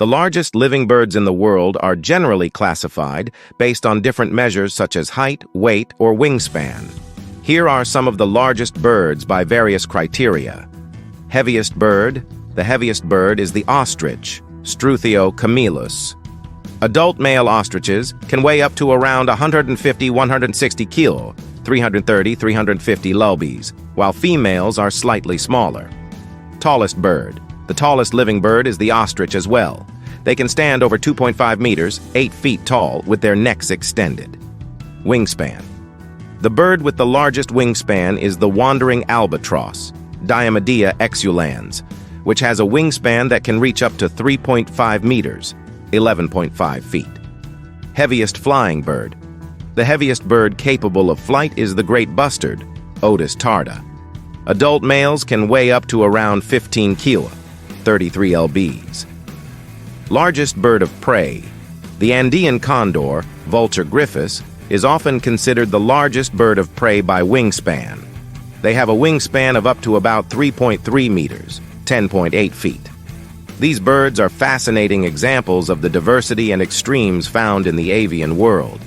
The largest living birds in the world are generally classified based on different measures such as height, weight, or wingspan. Here are some of the largest birds by various criteria. Heaviest bird. The heaviest bird is the ostrich, Struthio camelus. Adult male ostriches can weigh up to around 150-160 kilo, 330-350 lbs, while females are slightly smaller. Tallest bird. The tallest living bird is the ostrich as well. They can stand over 2.5 meters, 8 feet tall, with their necks extended. Wingspan. The bird with the largest wingspan is the wandering albatross, Diomedea exulans, which has a wingspan that can reach up to 3.5 meters, 11.5 feet. Heaviest flying bird. The heaviest bird capable of flight is the great bustard, Otis tarda. Adult males can weigh up to around 15 kilo, 33 lbs. Largest bird of prey. The Andean condor, Vultur gryphus, is often considered the largest bird of prey by wingspan. They have a wingspan of up to about 3.3 meters, 10.8 feet. These birds are fascinating examples of the diversity and extremes found in the avian world.